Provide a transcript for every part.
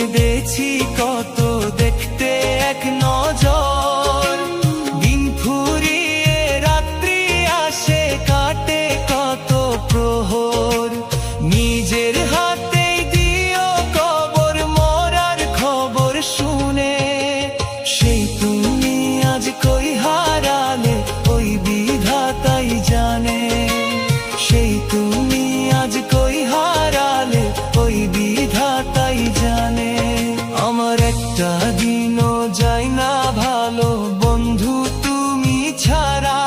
কেঁদেছি কত দেখতে এক নজর, দিন ফুরিয়ে রাত্রি আসে কাটে কত প্রহর, নিজের হাতেই দিও কবর মরার খবর শুনে, সেই তুমি আজ কই হারালে ওই বিধাতাই জানে, সেই তুমি আজ কই হারালে ওই বিধাতাই জানে। আমার একটা দিনও যায় না ভালো বন্ধু তুমি ছাড়া,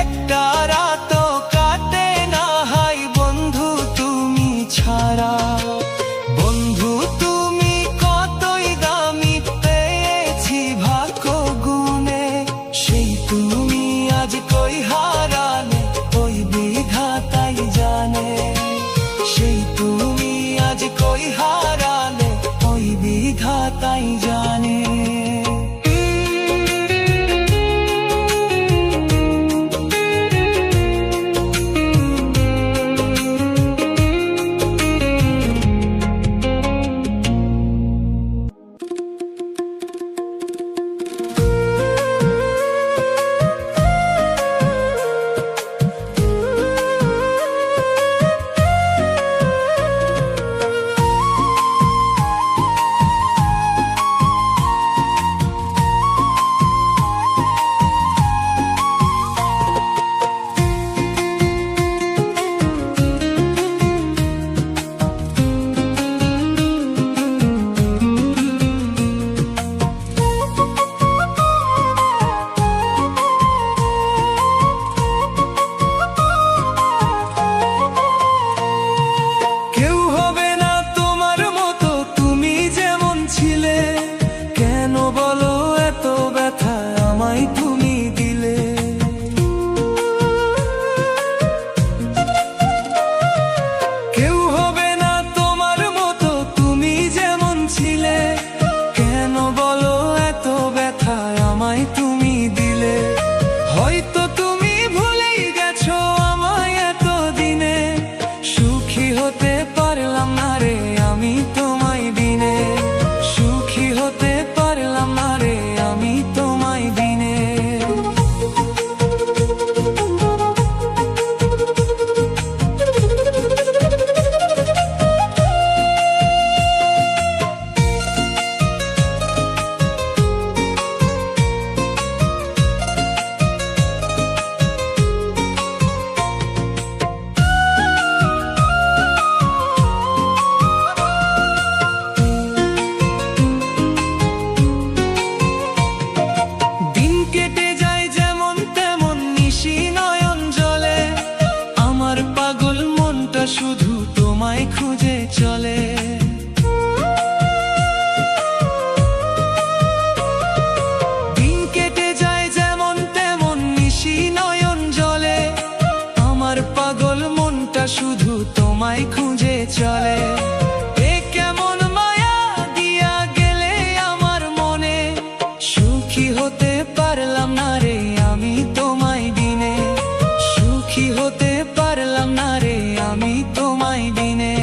একটা রাতও কাটে না হাই বন্ধু তুমি ছাড়া। বন্ধু তুমি কতই দামি পেয়েছি ভাগ্য গুণে, সেই তুমি আজ কই হারালে ওই বিধাতাই জানে, সেই তুমি আজ কই হারালে ওই বিধাতাই জানে। হয়তো তুমি ভুলেই গেছো আমায় এতদিনে, সুখী হতে পারলাম না রে আমি তোমায় বিনে, সুখী হতে পারলাম না রে আমি তোমায় বিনে। শুধু তোমায় খুঁজে চলে, দিন কেটে যায় যেমন তেমন নিশি নয়ন জলে, আমার পাগল মনটা শুধু তোমায় খুঁজে চলে। এ কেমন মায়া দিয়া গেলে আমার মনে, সুখী হতে পারলাম না রে আমি তোমায় বিনে, সুখী হতে পারলাম না রে আমি তোমায় বিনে।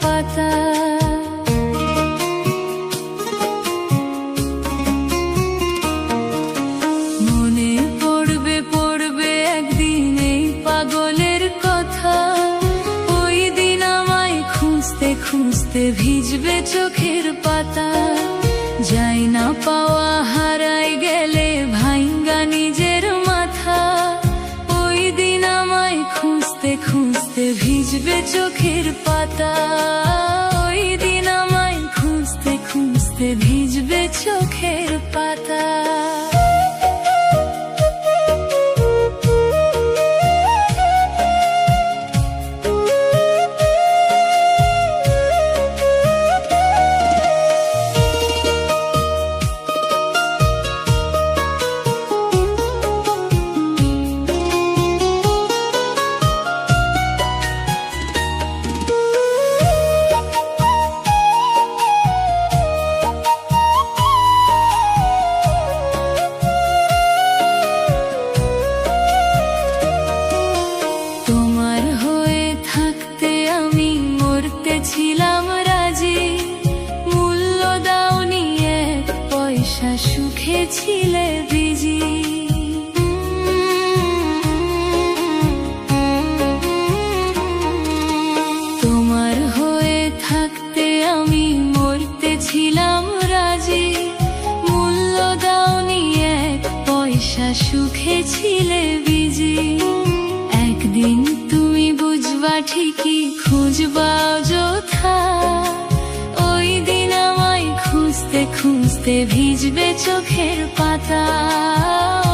পাতা। মনে পড়বে পড়বে একদিন এই পাগলের কথা, ওই দিন আমায় খুঁজতে খুঁজতে ভিজবে চোখের পাতা। যাই না পাওয়া হারাই গেলে ভাইঙ্গা নিজের মাথা, ওই দিন আমায় খুঁজতে খুঁজতে ভিজবে চোখের পাতা। ওই দিন আমায় খুঁজতে খুঁজতে ভিজবে চোখের পাতা। ছিলাম রাজি, মূল্য দাওনি এক পয়সা, সুখে ছিলে বিজি। তোমার হয়ে থাকতে আমি মরতে ছিলাম রাজি, মূল্য দাওনি এক পয়সা, সুখে ছিলে বিজি। একদিন তুমি বুঝবা ঠিকই, খুঁজবা অযথা, ওই দিন আমায় খুঁজতে খুঁজতে ভিজবে চোখের পাতা।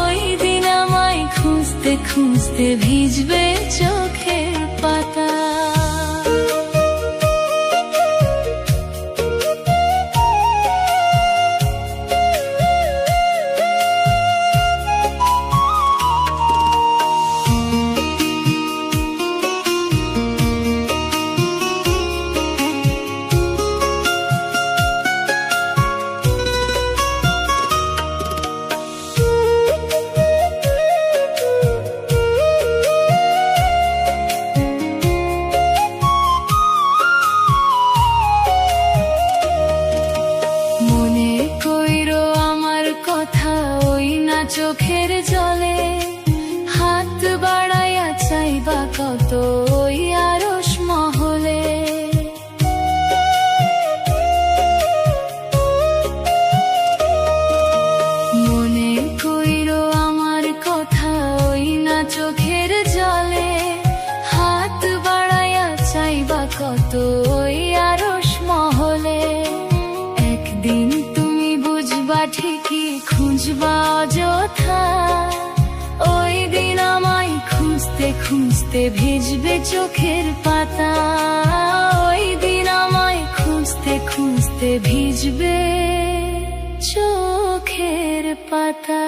ওই দিন আমায় খুঁজতে খুঁজতে ভিজবে চোখের পাতা। চোখের জলে হাত বাড়াইয়া চাইবা কত ওই আরশ মহলে। মনে কইরো আমার কথা ওই না চোখের জলে, হাত বাড়াইয়া চাইবা কত ওই আরশ মহলে। একদিন তুমি বুঝবা ঠিকই, খুঁজবা অযথা, ওই দিন আমায় খুঁজতে খুঁজতে ভিজবে চোখের পাতা। ওই দিন আমায় খুঁজতে খুঁজতে ভিজবে চোখের পাতা।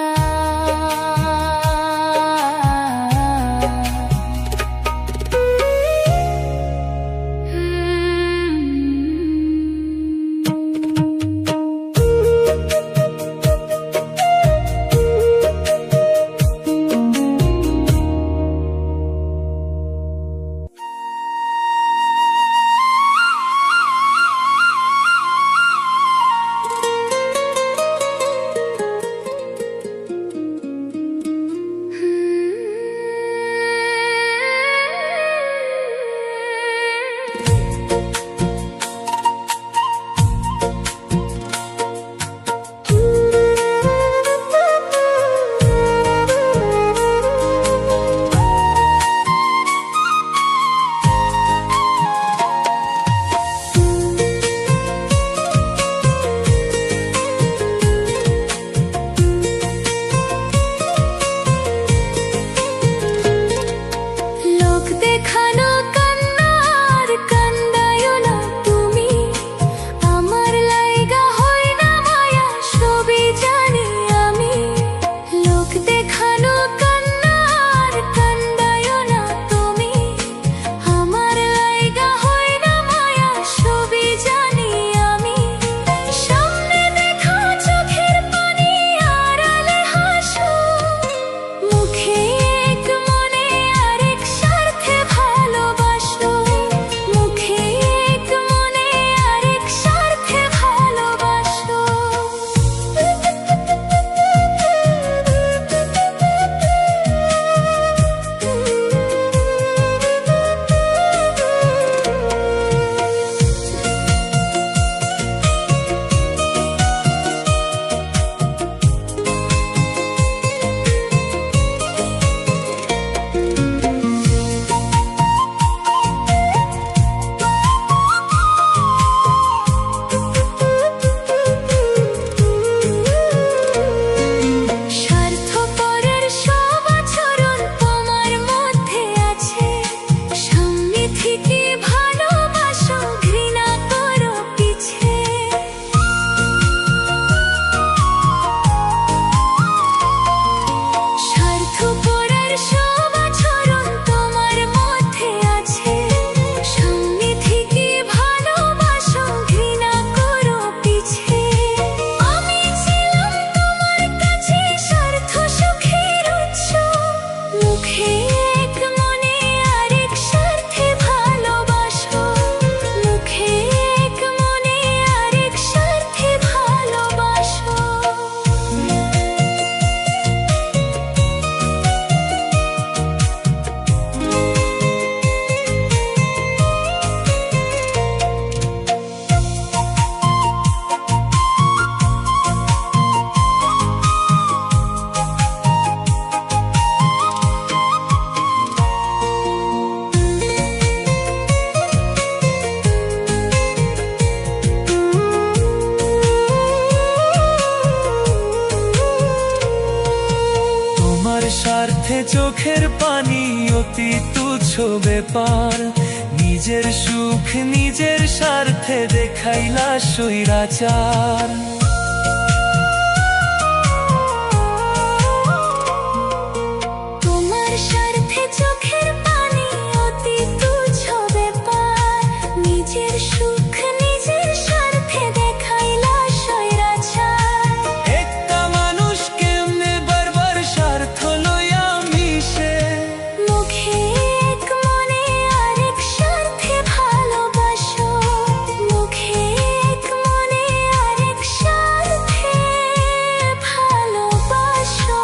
স্বার্থে চোখের পানি অতি তুচ্ছ ব্যাপার, নিজের সুখ নিজের স্বার্থে দেখাইলা স্বৈরাচার। তোমার স্বার্থে চোখের পানি অতি তুচ্ছ ব্যাপার, নিজের সুখ নিজের স্বার্থে দেখাইলা স্বৈরাচার। একটা মানুষ কেমনে বারবার স্বার্থ লইয়া মিশে, মুখে এক মনে আরেক স্বার্থে ভালোবাসো, মুখে এক মনে আরেক স্বার্থে ভালোবাসো।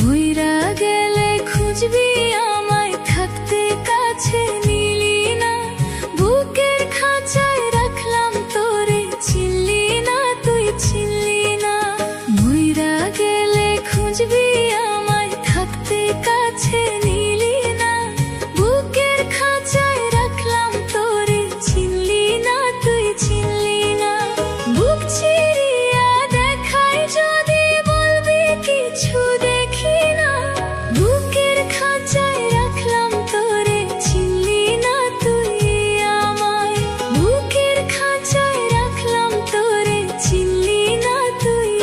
মইরা গেলে খুঁজবি আমায়, থাকতে কাছে নিলি না, বুকের খাঁচায় রাখলাম তোরে, চিনলি না তুই চিনলি না। মইরা গেলে খুঁজবি আমায়, থাকতে কাছে নিলি না, বুকের খাঁচায় রাখলাম তোরে, চিনলি না তুই চিনলি না। বুক চিরিয়া দেখাই যদি বলবি কিছু দেখি না, বুকের খাঁচায় রাখলাম তোরে, চিনলি না তুই আমায়, বুকের খাঁচায় রাখলাম তোরে, চিনলি না তুই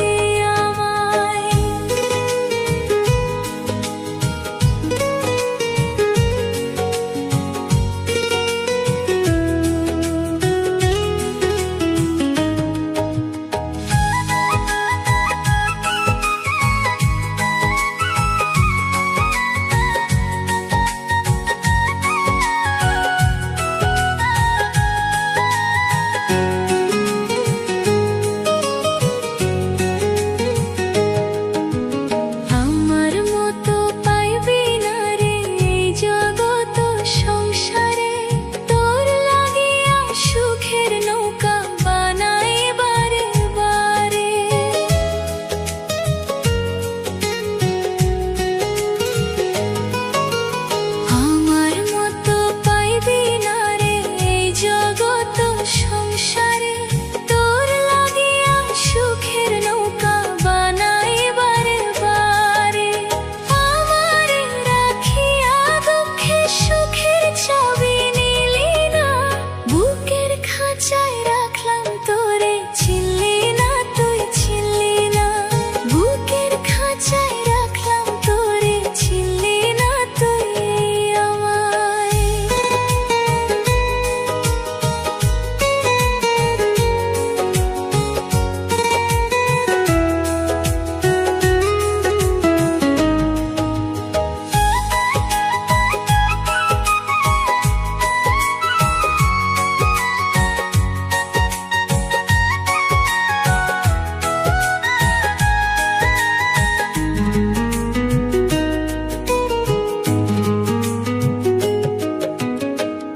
আমায়। আমার মতো পাইবি না রে এই জগত সংসারে, তোর লাগিয়া সুখের নৌকা বানাই বারে বারে। আমার মতো পাইবি না রে এই জগত সংসারে, তোর লাগিয়া সুখের নৌকা বানাই বারে বারে। আমারে রাখিয়া দুঃখে সুখের চাবি নিলি না, বুকের খাঁচায় রাখলাম তোরে, চিনলি না তুই চিনলি না, বুকের খাঁচায় রাখলাম তোরে, চিনলি না তুই আমায়।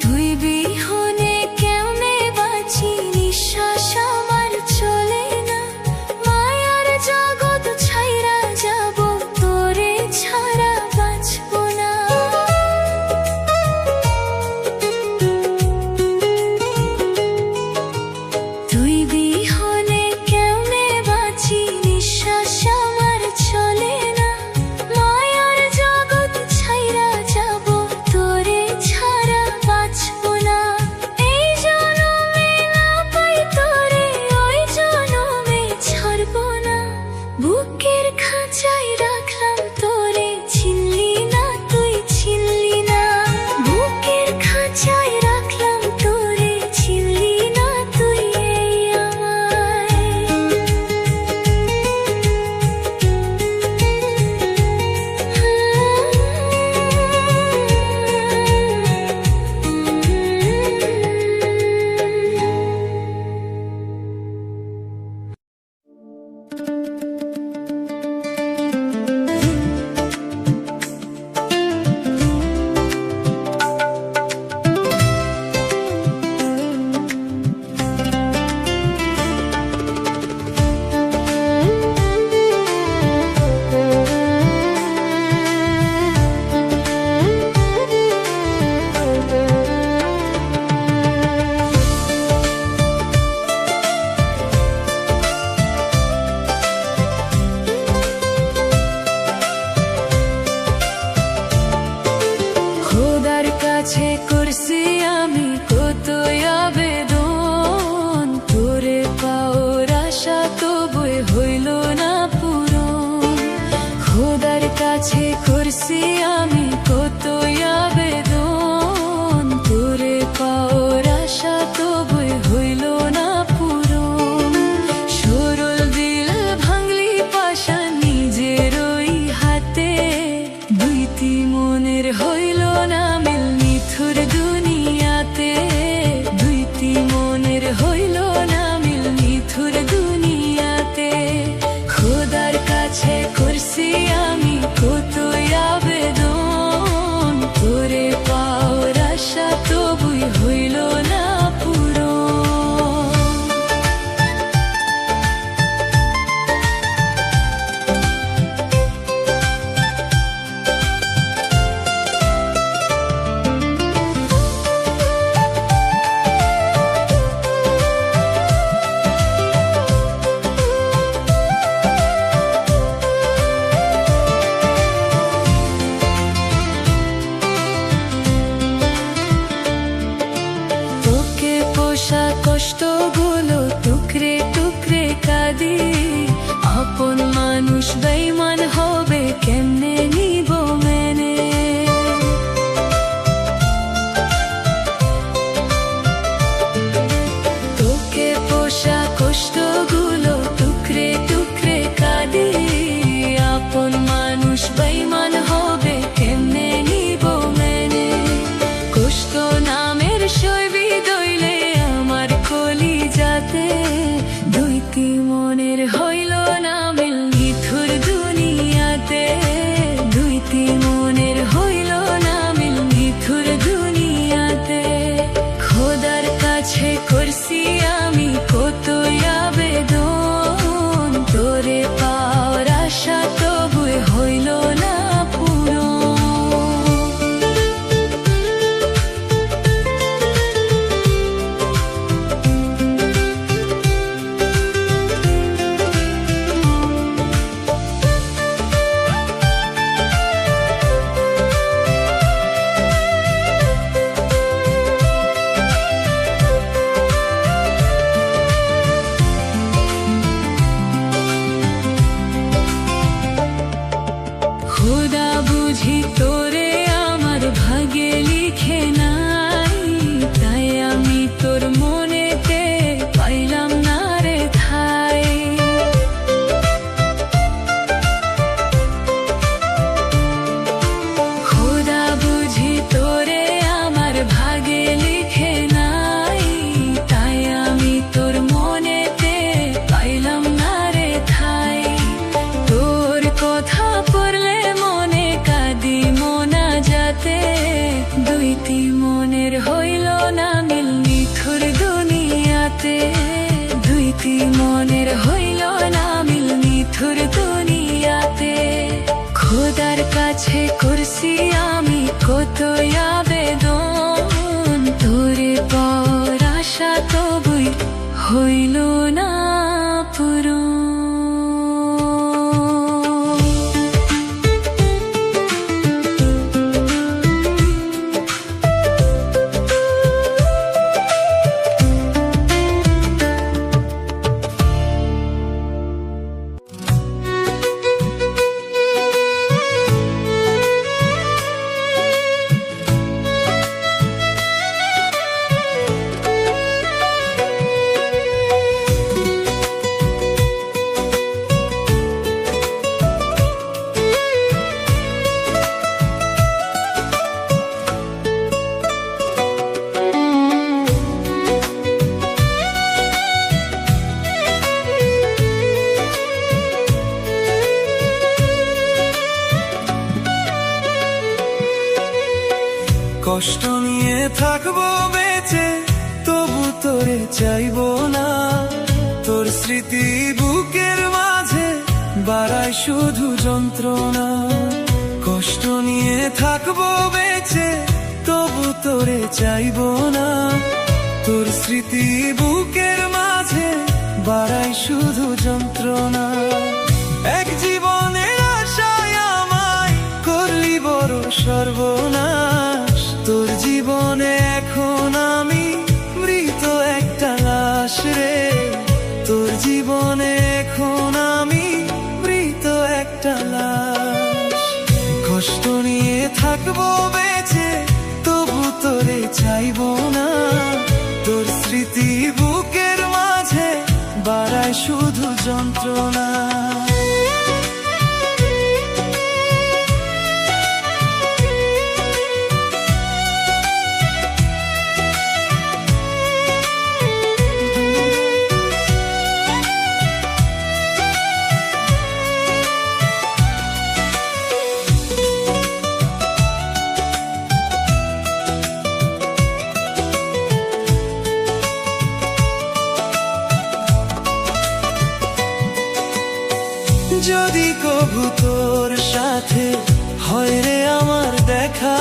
তুই বিহনে কেমনে বাঁচি, নিঃশ্বাস আমার চলে না, মায়ার জগৎ ছাইরা যাব, তোরে ছাড়া বাঁচব না। তুই বিহনে কেমনে বাঁচি, নিঃশ্বাস আমার চলে না, মায়ার জগৎ ছাইরা যাব, তোরে ছাড়া বাঁচব না। এই জনমে না পাই তোরে, ওই জনমে ছাড়ব না, বুকের খাঁচায় রাখলাম তোরে, চিনলি না তুই চিনলি না, বুকের খাঁচায় রাখলাম তোরে, কাছে করছি আমি কত আবেদন, তোরে পাওয়ার আশা তবুই হইল না পূরণ। সরল দিল ভাঙলি পাশা নিজের ওই হাতে, দুইটি মনের হইল না মিল নিথুর দুনিয়াতে, দুইটি মনের হইল না মিল নিথুর দুনিয়াতে। খোদার কাছে করছি আমি কত আবেদন, তোরে পাওয়ার আশা তবুই হইল না পূরণ। তোকে পোষা কষ্টগুলো টুকরে টুকরে কাঁদি, আপন মানুষ বেঈমান হবে কেমনে নিব মেনে। তোকে পোষা কষ্টগুলো টুকরে টুকরে কাঁদি, আপন মানুষ বেঈমান হবে কেমনে নিব মেনে। কষ্ট নামের শৈবী দইলে আমার কলিজাতে, দুইটি মনের হইল না মিল নিথুর দুনিয়াতে, দুইটি মনের হইল না মিল নিথুর দুনিয়াতে। খোদার কাছে করছি আমি কত আবেদন, তোরে পাওয়ার আশা তবুই হইল না পূরণ। খোদা বুঝি তোরে আমার ভাগে লিখে নাই, তাই আমি তোর মনেতে পাইলাম না রে ঠাই। খোদা বুঝি তোরে আমার ভাগে লিখে নাই, তাই আমি তোর মনেতে পাইলাম না রে ঠাই। তোর কথা পড়লে মনে কাঁদি মোনা যাতে, দুইটি মনের হইল না মিল নিথুর দুনিয়াতে, দুইটি মনের হইল না মিল নিথুর দুনিয়াতে। খোদার কাছে করছি আমি কত আবেদন, তোরে পাওয়ার আশা তবুই হইল না পূরণ। কষ্ট নিয়ে থাকবো বেঁচে তবু তোরে চাইবো না, তোর স্মৃতি বুকের মাঝে বাড়ায় শুধু যন্ত্রণা। কষ্ট নিয়ে থাকবো বেঁচে তবু তোরে চাইবো না, তোর স্মৃতি বুকের মাঝে বাড়ায় শুধু যন্ত্রণা। এক জীবনের আশায় আমায় করলি বড় সর্বনাশ, তোর জীবনে এখন আমি মৃত একটা লাশ রে, তোর জীবনে এখন আমি মৃত একটা লাশ। কষ্ট নিয়ে থাকবো বেঁচে, তবু তোরে চাইবো না। তোর স্মৃতি বুকের মাঝে বাড়ায় শুধু যন্ত্রণা। যদি কভু তোর সাথে হয় রে আমার দেখা,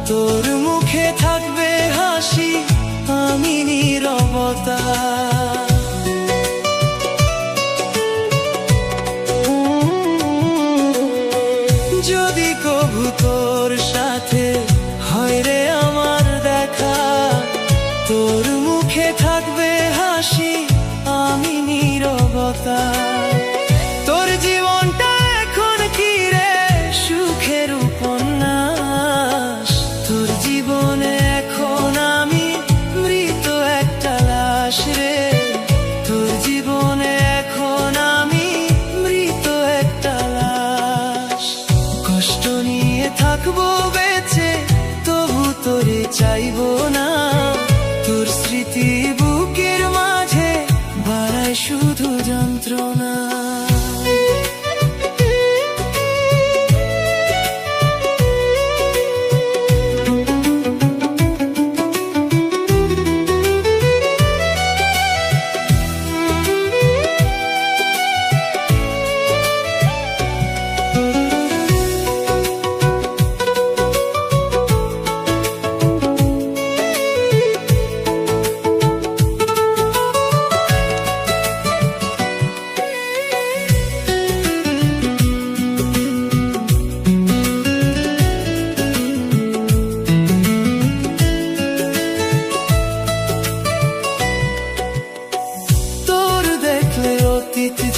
তোর মুখে থাকবে হাসি, আমি নীরবতা। যদি কভু তোর সাথে হয় রে আমার দেখা, তোর মুখে থাকবে হাসি, আমি নীরবতা। তোর জীবনটা এখন কি রে সুখের উপন্যাস, তোর জীবনে এখন আমি মৃত একটা লাশ রে। তোর জীবনে এখন আমি মৃত একটা লাশ। কষ্ট নিয়ে থাকবো বেঁচে, তবু তোরে চাইবো না। তোর স্মৃতি বুকের মাঝে বাড়ায় শুধু যন্ত্রণা।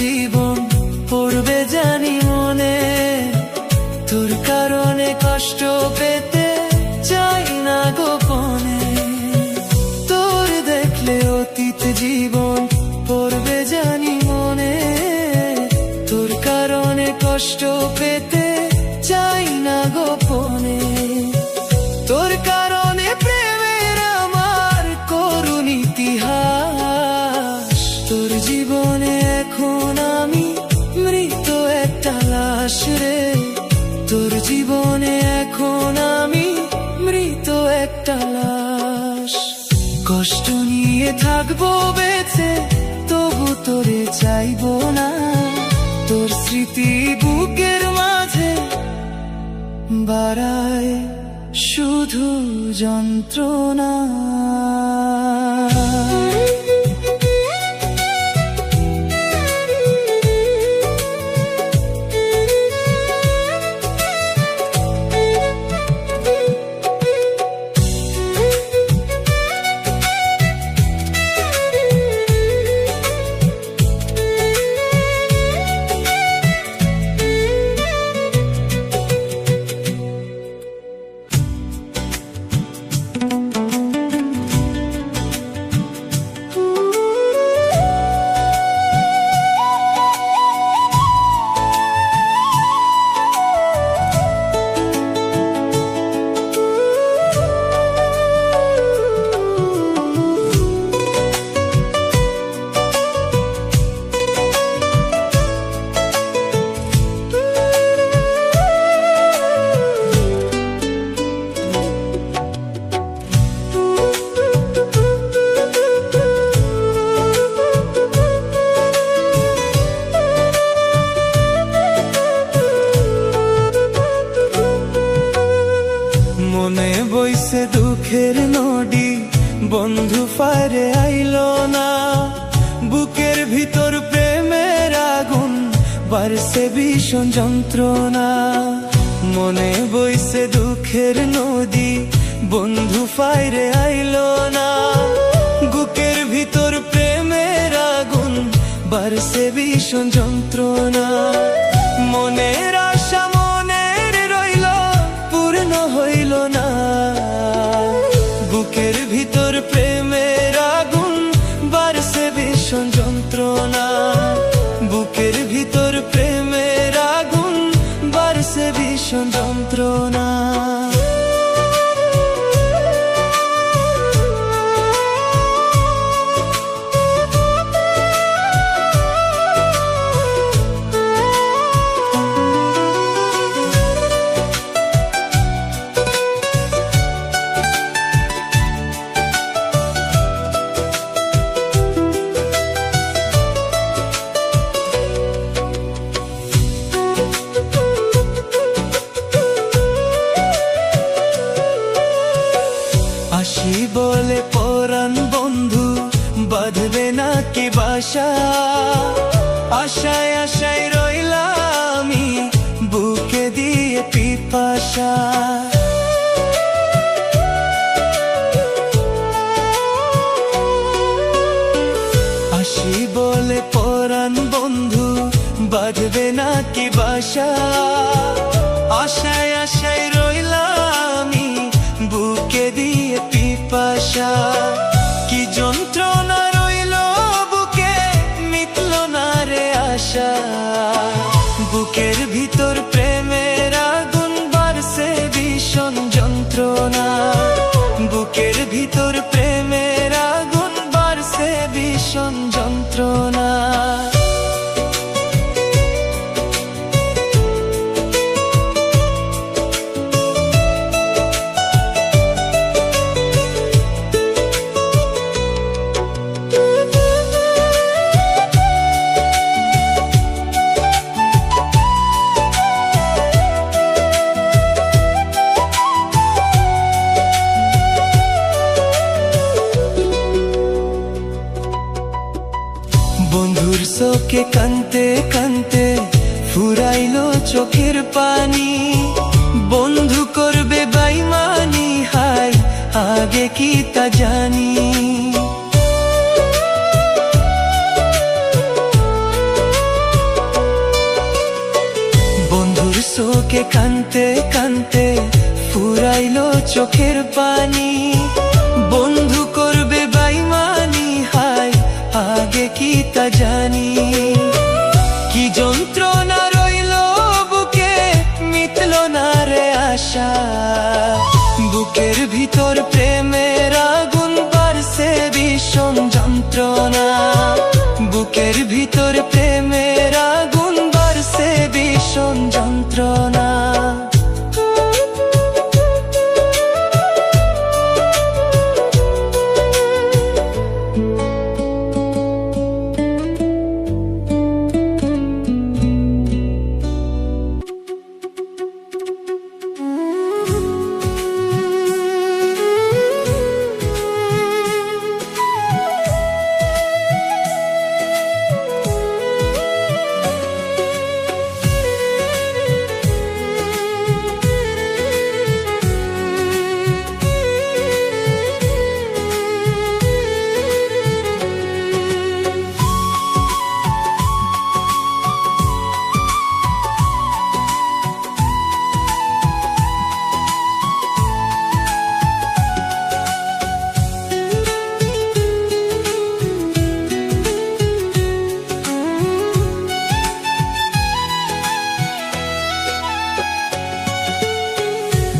জীবন পড়বে জানি মনে, তোর কারণে কষ্ট পেতে চাই না গোপনে। তোর দেখলে অতীত জীবন পড়বে জানি মনে, তোর কারণে কষ্ট পেতে চাই না গোপনে। তোর কারণে প্রেমের আমার করুণ ইতিহাস, তোর জীবনে এখন আমি মৃত একটা লাশ রে। তোর জীবনে এখন আমি মৃত একটা লাশ। কষ্ট নিয়ে থাকবো বেঁচে, তবু তোরে চাইবো না। তোর স্মৃতি বুকের মাঝে বাড়ায় শুধু যন্ত্রণা। মনে বইছে দুঃখের নদী, বন্ধু ফারে আইলো না। বুকের ভিতর প্রেমের আগুন, বাড়ছে ভীষণ যন্ত্রণা। মনে বইছে দুঃখের নদী, বন্ধু ফারে আইলো না। বুকের ভিতর প্রেমের আগুন, বাড়ছে ভীষণ যন্ত্রণা। মনের আশা মনের যন্ত্রণা। আসি বলে পরাণ বন্ধু বাঁধবে না কি বাসা, আশায় আশায় রইলাম আমি বুকে দিয়ে পিপাসা। আসি বলে পরাণ বন্ধু বাঁধবে না কি বাসা, আশায় আশায় রইলাম আমি বুকে দিয়ে পিপাসা। কি যন্ত্রণা রইল বুকে মিটল না রে আশা, বুকের ভিতর প্রেমের আগুন বাড়ছে ভীষণ যন্ত্রণা, বুকের ভিতর প্রেমের আগুন বাড়ছে ভীষণ যন্ত্রণা। বন্ধুর চোখে কানতে কানতে ফুরাইলো চোখের পানি, বন্ধু করবে বেইমানি হায় আগে কি তা জানি। বন্ধুর চোখে কানতে কানতে ফুরাইলো চোখের পানি, বন্ধু করবে বেইমানি হায় আগে কি তা জানি। কি যন্ত্রণা রইল বুকে মিটল না রে আশা, বুকের ভিতর প্রেমের আগুন বাড়ছে ভীষণ যন্ত্রণা, বুকের ভিতর প্রেমের আগুন বাড়ছে ভীষণ যন্ত্রণা।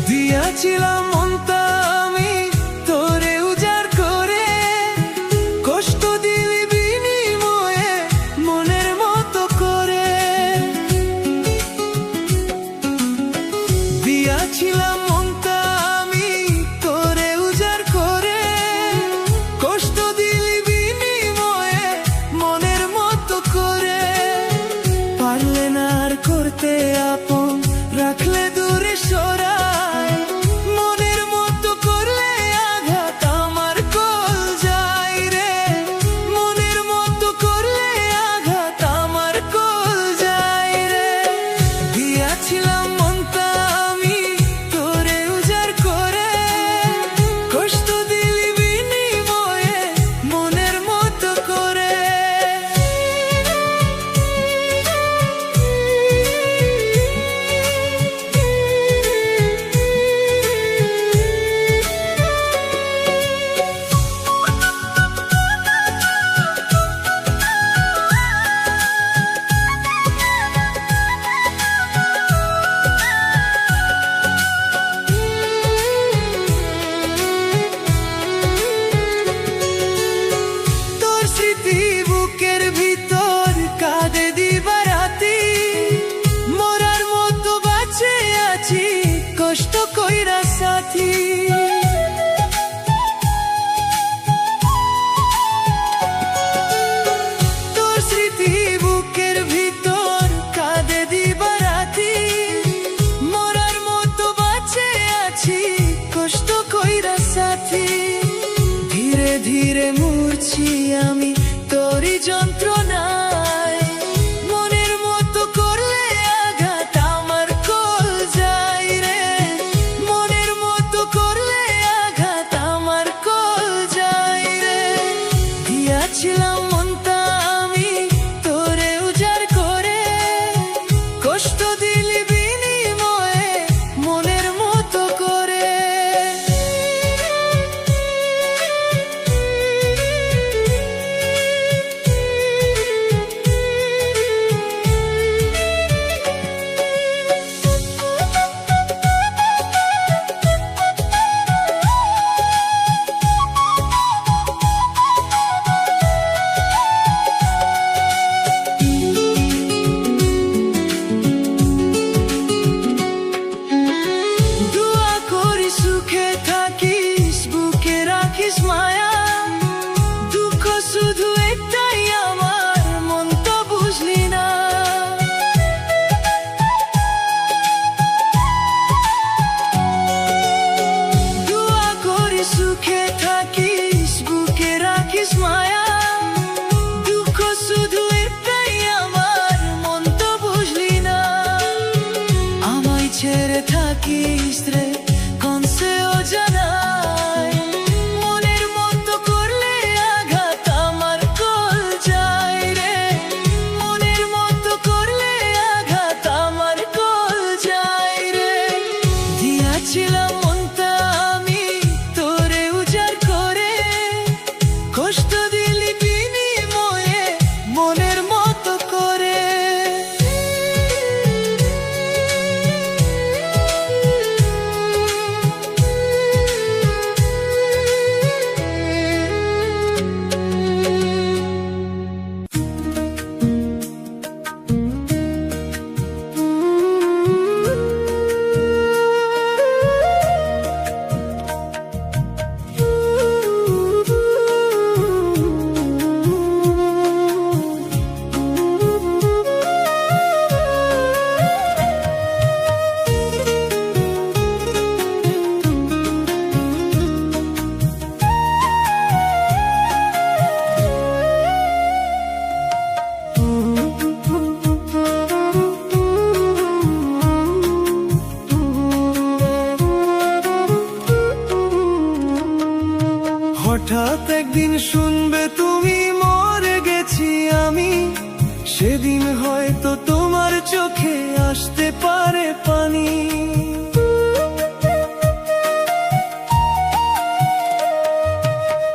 দিয়াছিলাম মনটা আমি তোরে উজাড় করে, কষ্ট দিলি বিনিময়ে মনের মতো করে। দিয়াছিলাম মনটা আমি তোরে উজাড় করে, কষ্ট দিলি বিনিময়ে মনের মতো করে। পারলে না আর করতে আপন রাখলে দূরে সরাই, মনের মতো করলে আঘাত আমার কল যায় রে, মনের মতো করলে আঘাত আমার কল যায় রে। দিয়াছিলাম মনটা আমি তোরে উজাড় করে, কষ্ট দিলি বিনিময়ে মনের মতো করে। ছেড়ে থাকিস রে কনসেও জানাই মনের মতো করলে আঘাত আমার কল যায় রে মনের মতো করলে আঘাত আমার কল যায় রে দিয়াছিলাম মনটা আমি তোরে উজাড় করে কষ্ট দিলি বিনিময়ে মনের মতো করে হঠাৎ একদিন শুনবে তুমি মরে গেছি আমি সেদিন হয়তো তোমার চোখে আসতে পারে পানি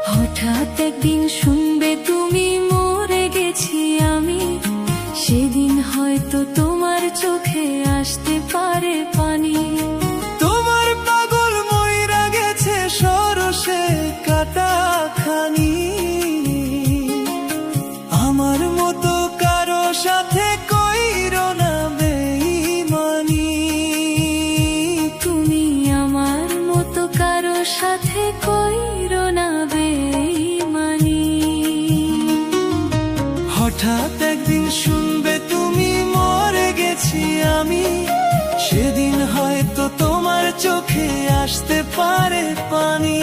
হঠাৎ একদিন শুনবে তুমি মরে গেছি আমি সেদিন হয়তো তোমার চোখে আসতে পারে পানি তোমার পাগল মইরা গেছে সরসে কাটা খানি আমার মতো কারো সাথে কইরো না বেঈমানি তুমি আমার মতো কারো সাথে কইরো না বেঈমানি হঠাৎ একদিন শুনবে তুমি মরে গেছি আমি সেদিন হয়তো তোমার চোখে আসতে পারে পানি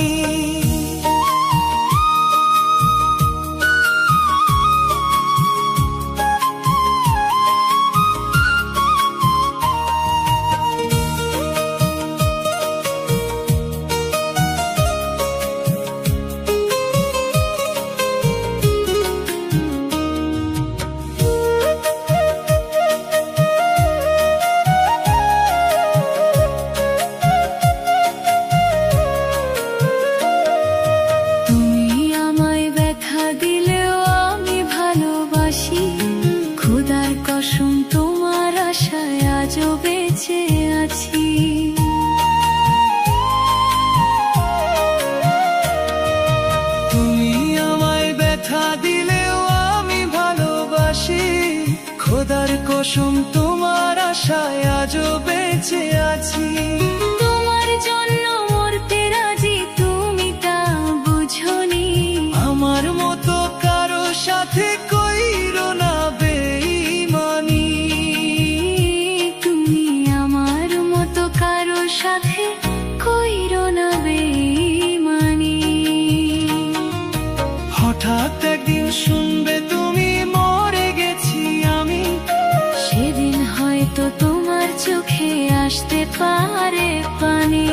কসম তোমার আশায় আজও বেঁচে আছি তুমি আমায় ব্যথা দিলেও আমি ভালোবাসি খোদার কসম তোমার আশায় আজও বেঁচে আছি তোমার জন্য মরতে রাজি তুমি তা বুঝোনি আমার মতো কারো সাথে কইরো না বেঈমানি তুমি আমার মতো কারো সাথে কইরো না বেঈমানি হঠাৎ একদিন শুনবে তুমি মরে গেছি আমি সেদিন হয়তো তোমার চোখে আসতে পারে পানি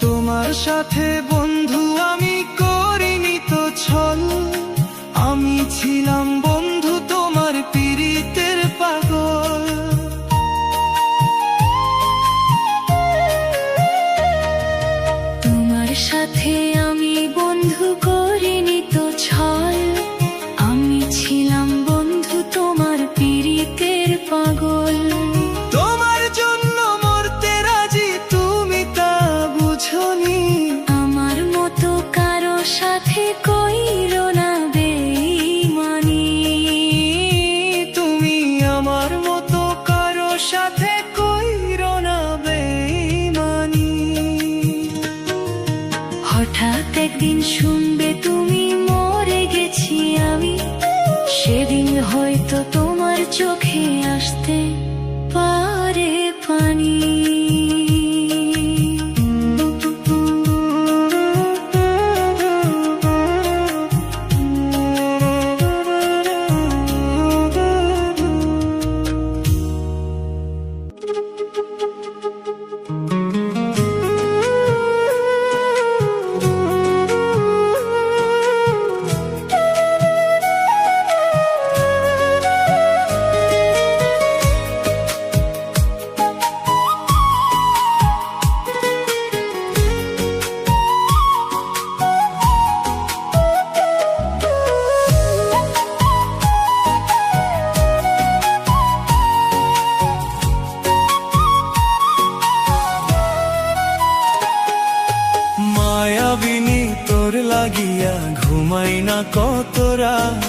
তোমার সাথে বন্ধু আমি করিনি তো ছল আমি ছিলাম বন্ধু তোমার পীড়িতের পাগল তোমার সাথে আমি বন্ধু করিনি তো ছল আমি ছিলাম বন্ধু তোমার পীড়িতের পাগল তোমার জন্য মরতে রাজি তুমি তা বুঝোনি আমার মতো হঠাৎ একদিন শুনবে তুমি মরে গেছি আমি, সেদিন হয়তো তোমার চোখে আসতে পারে পানি। মায়াবিনী তোর লাগিয়া ঘুমাই না কত রাত,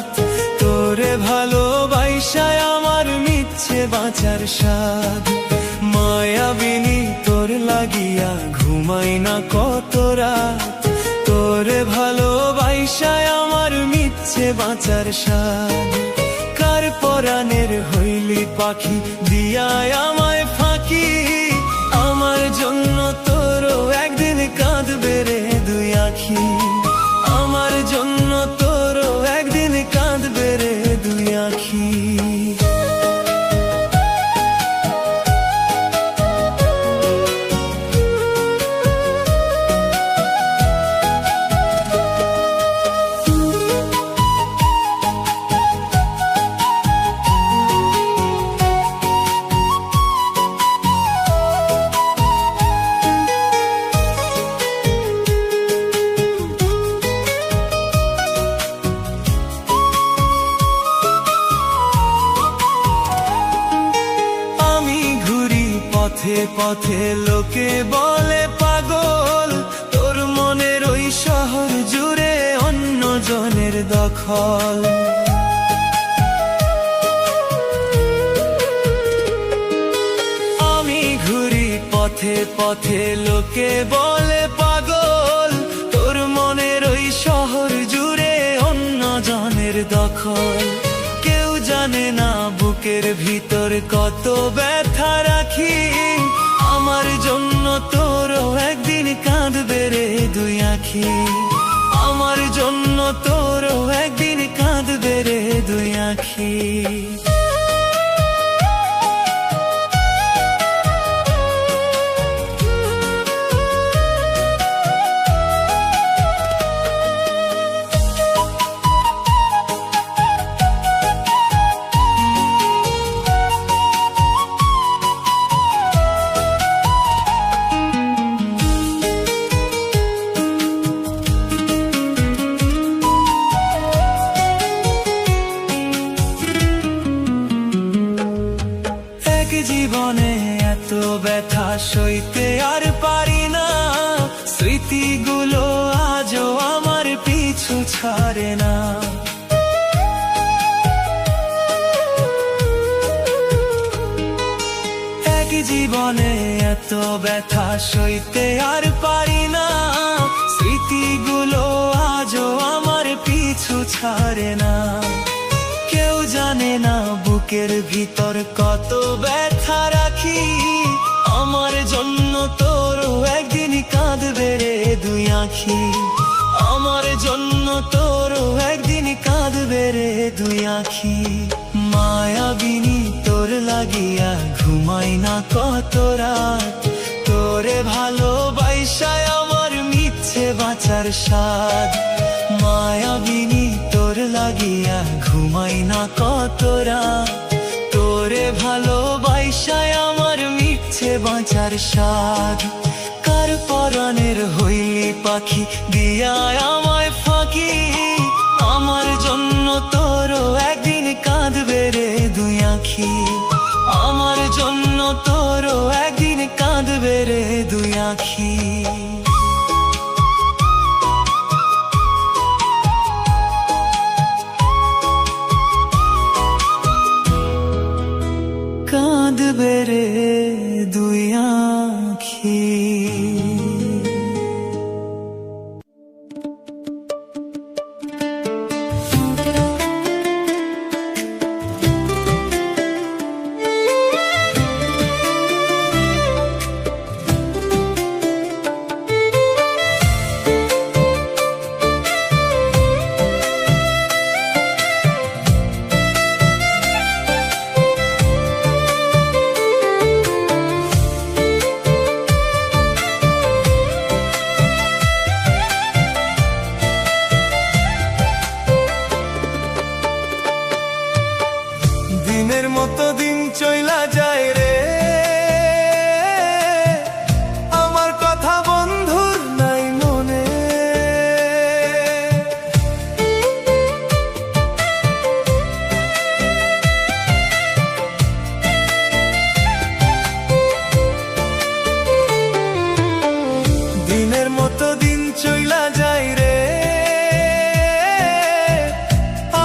তোরে ভালোবাসায় আমার মিচ্ছে বাঁচার স্বাদ। মায়াবিনী তোর লাগিয়া ঘুমাই না কত রাত, তোরে ভালোবাসায় আমার মিচ্ছে বাঁচার স্বাদ। কার পরাণের হইলি পাখি দিয়ায় আমায় ফাঁকি, আমার জন্য তোরও একদিন কাঁদবে রে দুই আখি, আমার জন্য তোরও একদিন কাঁদবে রে দুই আখি। পথে পথে লোকে বলে পাগল, তোর মনের ওই শহর জুড়ে অন্য জনের দখল। আমি ঘুরি পথে পথে লোকে বলে পাগল, তোর মনের ওই শহর জুড়ে অন্য জনের দখল। কেউ জানে না বুকের ভিতর কত ব্যথা রাখি, আমার জন্য তোরও একদিন কাঁদবে রে দুই আখি, আমার জন্য তোরও একদিন কাঁদবে রে দুই আখি। জীবনে এত ব্যথা সইতে আর পারি না, স্মৃতিগুলো আজও আমার পিছু ছাড়ে না। এক জীবনে এত ব্যথা সইতে আর পারি না, স্মৃতিগুলো আজও আমার পিছু ছাড়ে না। কেউ জানে না বুকের ভিতর কত ব্যথা রাখি, আমার জন্য তোরও একদিন কাঁদবে রে দুই আখি, আমার জন্য তোরও একদিন কাঁদবে রে দুই আখি। মায়াবিনী তোর লাগিয়া ঘুমাই না কত রাত, তোরে ভালোবাসায় আমার মিচ্ছে বাঁচার স্বাদ। মায়াবিনী তোর লাগিয়া ঘুমাই না কত রাত, তোরে ভালোবাসায় আমার মিচ্ছে বাঁচার স্বাদ। কার পরাণের হইলি পাখি দিয়ায় আমায় ফাঁকি, আমার জন্য তোরও একদিন কাঁদবে রে দুই আখি, আমার জন্য তোরও একদিন কাঁদবে রে দুই আখি। কাঁদবে রে দুই আখি। চইলা যায় রে,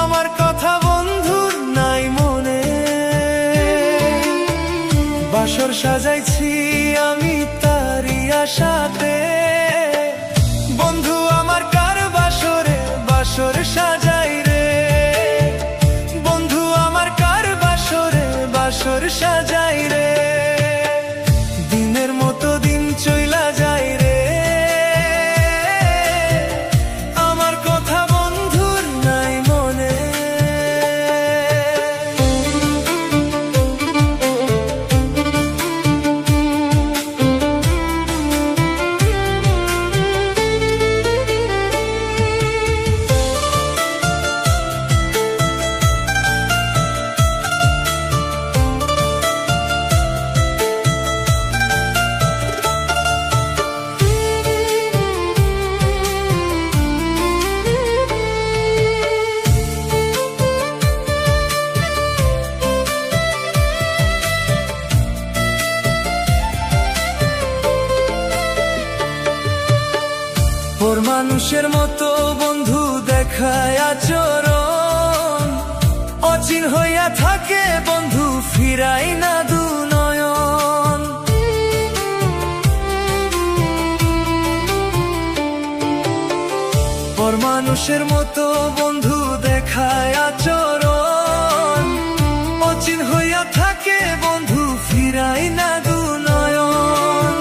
আমার কথা বন্ধুর নাই মনে। বাসর সাজাইছি আমি তারি আশাতে, বন্ধু আমার কার বাসরে বাসর সাজাই রে, বন্ধু আমার কার বাসরে বাসর সাজাই রে। দিনের মতো দিন চইলা যায় রে, আমার কথা বন্ধুর নাই মনে। ওর মানুষের মতো বন্ধু দেখায় আচরণ, অচিন হইয়া থাকে বন্ধু ফিরাই না দু নয়ন। ওর মানুষের মতো বন্ধু দেখায় আচরণ, অচিন হইয়া থাকে বন্ধু ফিরাই না দু নয়ন।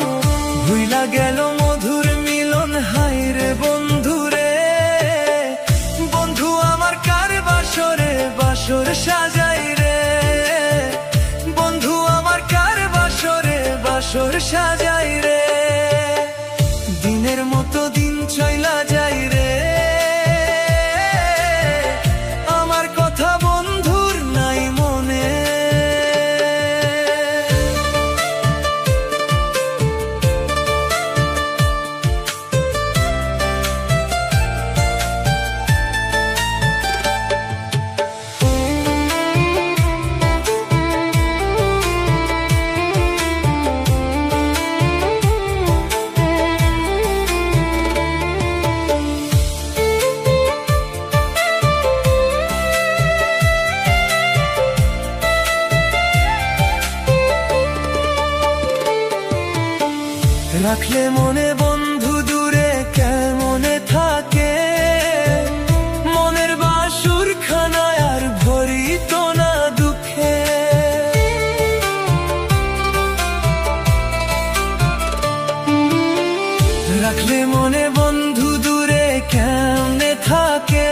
ভুইলা গেল মধুর মিলন হাই রে বন্ধু রে, বন্ধু আমার কার বাসরে বাসর সাজাই রে, বন্ধু আমার কার বাসরে বাসর সাজাই রে। দিনের মতো দিন চইলা যায় রে, আমার কথা বন্ধুর নাই মনে। রাখলে মনে বন্ধু দূরে কেমনে থাকে, মনের বাসুর খানায় আর ভরিত না দুঃখে। রাখলে মনে বন্ধু দূরে কেমনে থাকে,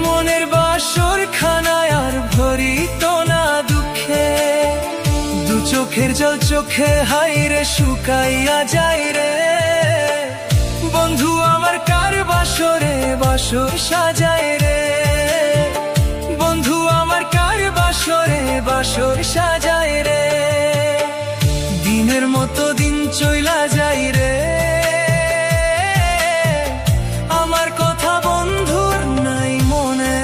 মনের বাসুর খানায় আর ভরিত না দুঃখে। দু চোখের জল চোখে হাইরে শুকাইয়া যায় রে, বন্ধু আমার কার বাসরে বাসর সাজায় রে, বন্ধু আমার কার বাসরে বাসর সাজায় রে। দিনের মতো দিন চইলা যায় রে, আমার কথা বন্ধুর নাই মনে।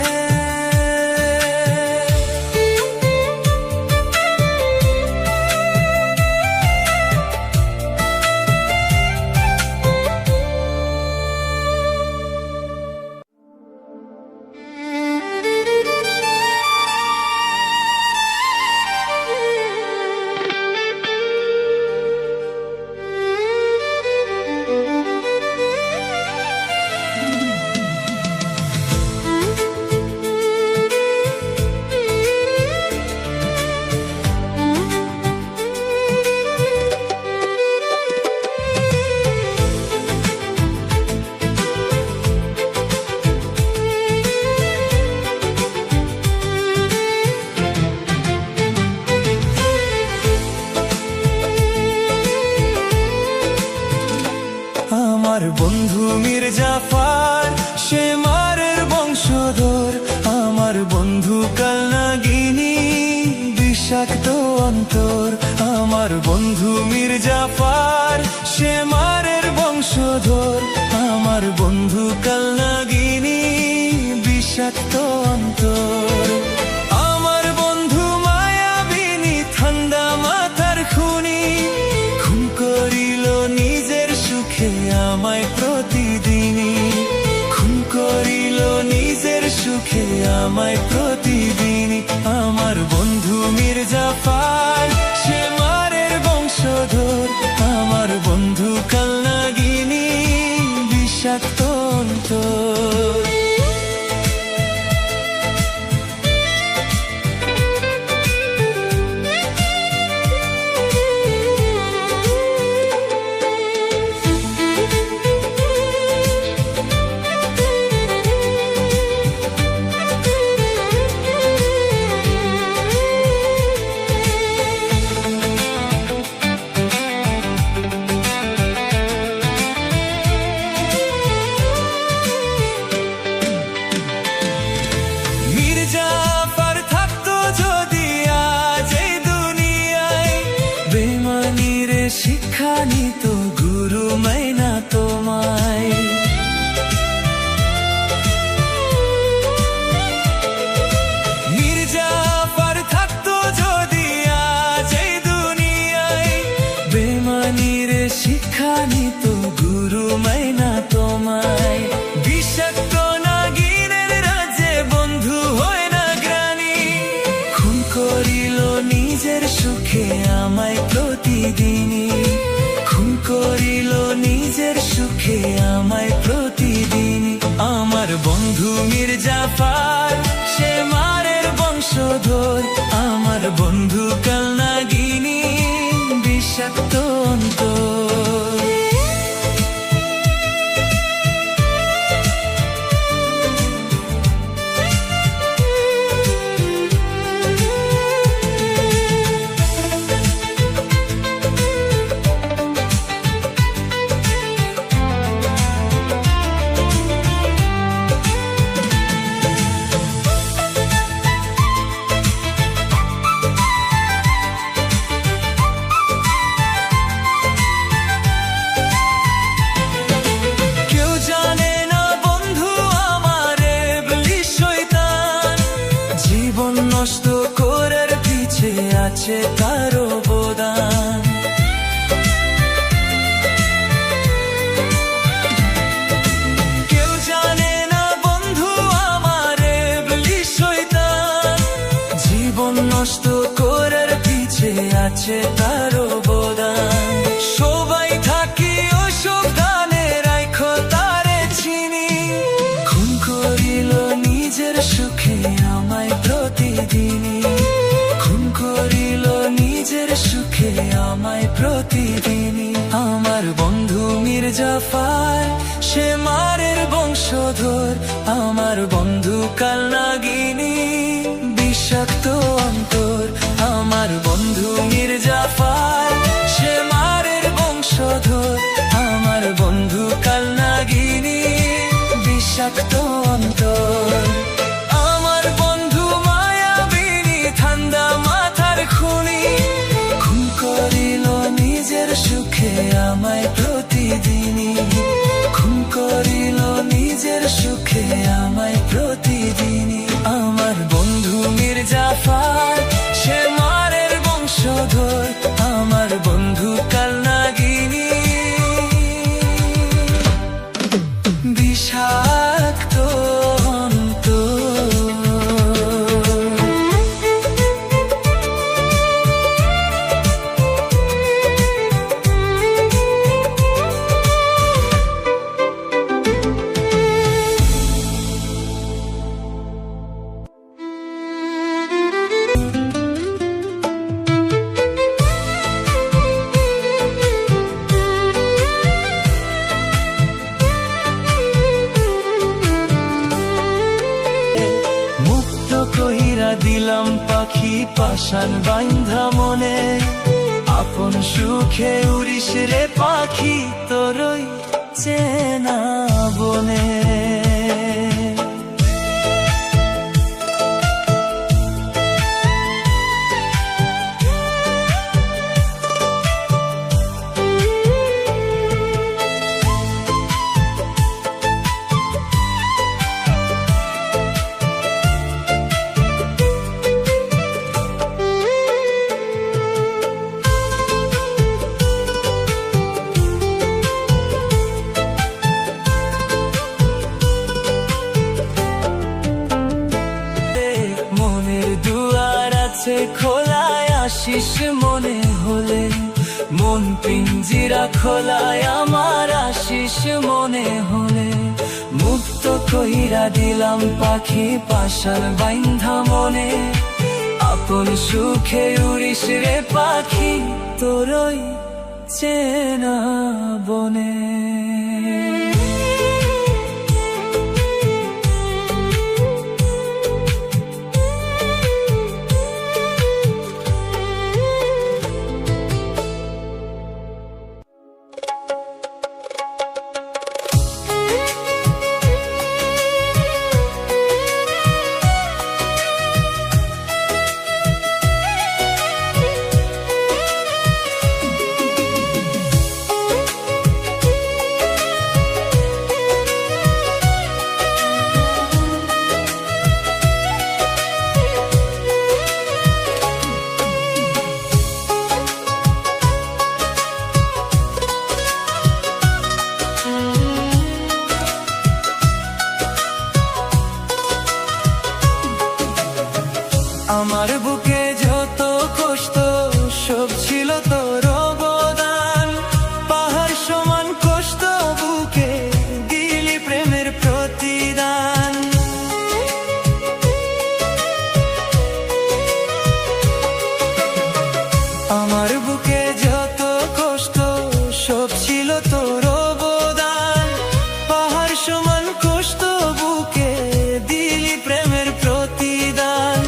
আমার বন্ধু মির্জাফর সে মারের বংশধর, আমার বন্ধু কালনাগিনী বিষাক্ত অন্তর। আমার বন্ধু মির্জাফর সে মারের বংশধর, আমার বন্ধু কালনাগিনী বিষাক্ত অন্তর। আমার বন্ধু মায়াবিনী ঠান্ডা মাথার খুনি, খুন করিল নিজের সুখে আমায় প্রতিদিনই, খুন করিল নিজের সুখে আমায় প্রতিদিনই। আমার বন্ধু মির্জাফর সে মারের বংশধর, আমার বন্ধু কালনাগিনী বিষাক্ত অন্তর। মির্জাফর থাকতো যদি আজ এই দুনিয়ায়, বেমানির শিক্ষা নিত গুরু মাইনা তোমায়। মির্জাফর থাকতো যদি আজ এই দুনিয়ায়, বেমানির শিক্ষা নিত গুরু মাইনা তোমায়। বিষাক্ত নাগিনের রাজ্যে বন্ধু হয় না গ্রাণী, খুন করিল নিজের সুখে আমায় প্রতিদিনই, খুন করিল নিজের সুখে আমায় প্রতিদিনই। আমার বন্ধু মির্জাফর সে মারের বংশধর, আমার বন্ধু কালনাগিনী বিষাক্ত অন্তর। নষ্ট করার পিছে আছে তার অবদান, কেউ জানে না বন্ধু আমার ইবলিশ শয়তান। জীবন নষ্ট করার পিছে আছে তার অবদান, সবাই থাকি অসাবধানে রাখো তারে চিনি। খুন করিল নিজের সুখে আমায় প্রতিদিনই, খুন করিল নিজের সুখে আমায় প্রতিদিনই। আমার বন্ধু মির্জাফর সে মারের বংশধর, আমার বন্ধু কালনাগিনী বিষাক্ত অন্তর। আমার বন্ধু মির্জাফর সে মারের বংশধর, আমার বন্ধু কালনাগিনী বিষাক্ত অন্তর। আমার বন্ধু মায়াবিনী ঠান্ডা মাথার খুনি, খুন করিল নিজের সুখে আমায় প্রতিদিনই, খুন করিল নিজের সুখে আমায় প্রতিদিনই। আমার বন্ধু মির্জাফর সে মারের বংশধর, আমার বন্ধু কালনাগিনী বিষাক্ত অন্তর। দিলাম পাখি পাশান বাইন্ধা মনে, আপন সুখে উড়িস রে পাখি তোরই চেনা বনে। আসিস মনে হলে, মন পিঞ্জিরা খোলায় আমার আসিস মনে হলে। মুক্ত কইরা দিলাম পাখি পাশার বাইন্ধা মনে, আপন সুখে উড়িস রে পাখি তোরই চেনা বনে। আমার বুকে যত কষ্ট সব ছিল তোর অবদান, পাহাড় সমান কষ্ট বুকে দিলি প্রেমের প্রতিদান। আমার বুকে যত কষ্ট সব ছিল তোর অবদান, পাহাড় সমান কষ্ট বুকে দিলি প্রেমের প্রতিদান।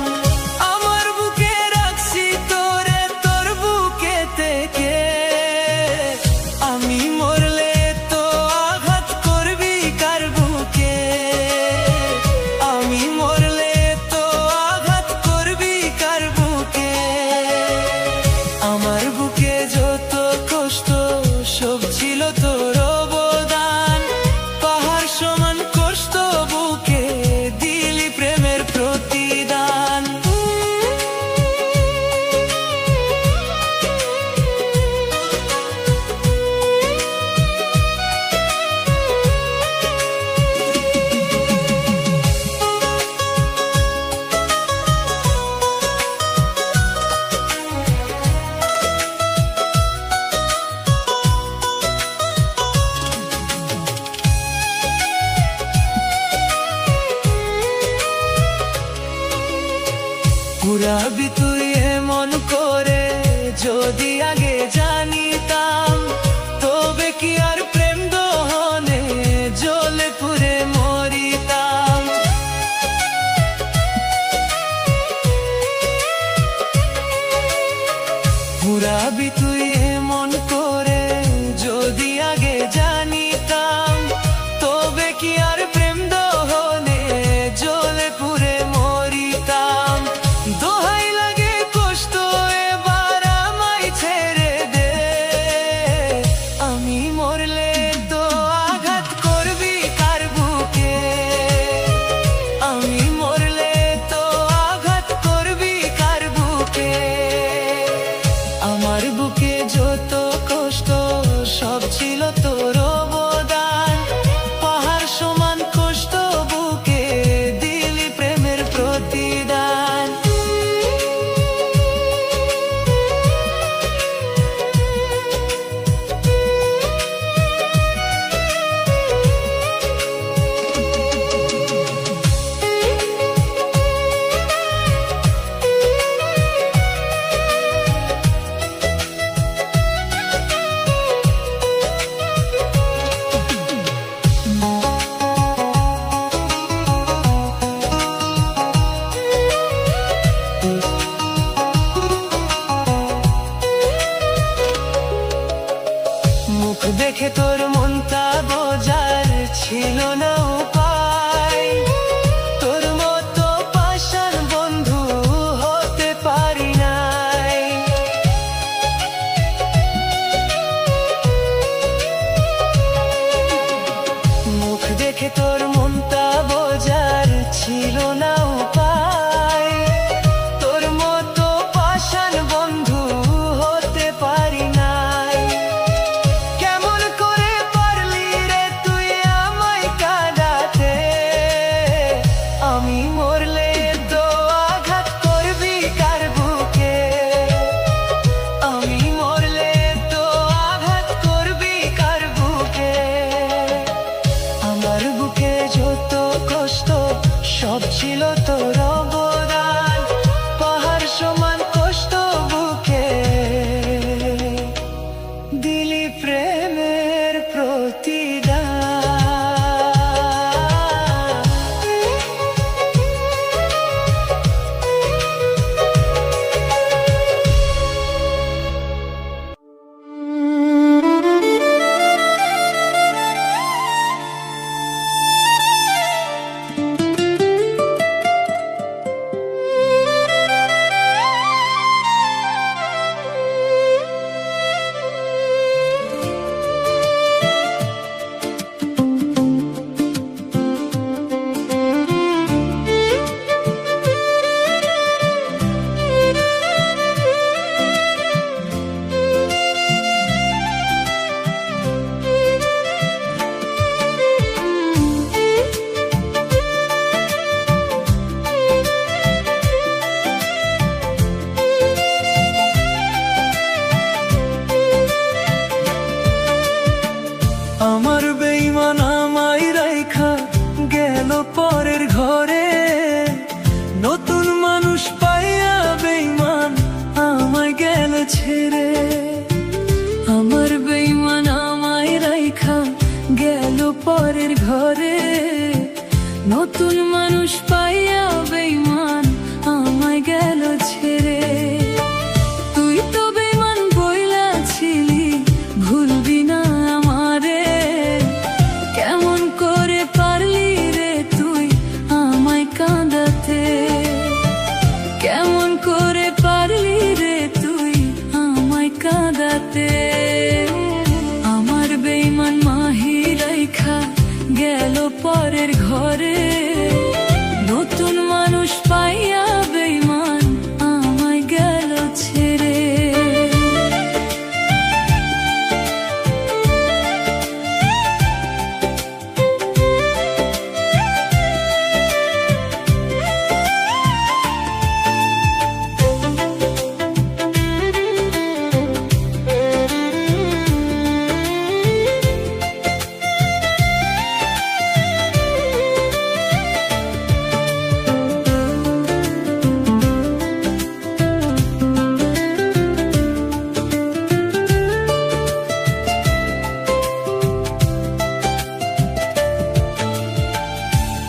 আমার বুকে যত কষ্ট সব ছিল তোর অবদান, পাহাড় সমান কষ্ট বুকে দিলি প্রেমের প্রতিদান। পুরাবি তুই এমন করে যদি আগে জানিতাম, তবে কি আর প্রেম দহনে জ্বলে পুড়ে মরিতাম। পুরাবি তুই এমন করে যদি আগে জানিতাম, তবে কি আর প্রেম দহনে জ্বলে পুড়ে মরিতাম। দোহাই লাগে কষ্ট এবার আমায় ছেড়ে দে, আমি মরলে তো আঘাত করবি কার বুকে, আমি মরলে তো আঘাত করবি কার বুকে। আমার বুকে যত কষ্ট সব ছিল তোর অবদান, পাহাড় সমান কষ্ট বুকে দিলি প্রেমের প্রতিদান। মুখ দেখে তোর মনটা বোঝার ছিল না উপায়, তোর মতো পাষাণ বন্ধু হতে পারি নাই। মুখ দেখে তোর মনটা বোঝার ছিল না উপায়, তোর মতো পাষাণ বন্ধু হতে পারি নাই। কেমন করে পারলি রে তুই আমায় কাঁদাতে, আমি মরলে তো আঘাত করবি কার বুকে, পরের ঘরে। নতুন মানুষ পাইয়া বেঈমান আমায় গেল ছেড়ে। তুই তো বেঈমান বইলাছিলি ভুলবি না আমারে। কেমন করে পারলি রে তুই আমায় কাঁদাতে। কেমন করে পারলি রে তুই আমায় কাঁদাতে। আমার বেঈমান মাহি রাইখা গেল পরের ঘরে। নতুন মানুষ পাইয়া বেঈমান আমায় গেল ছেড়ে।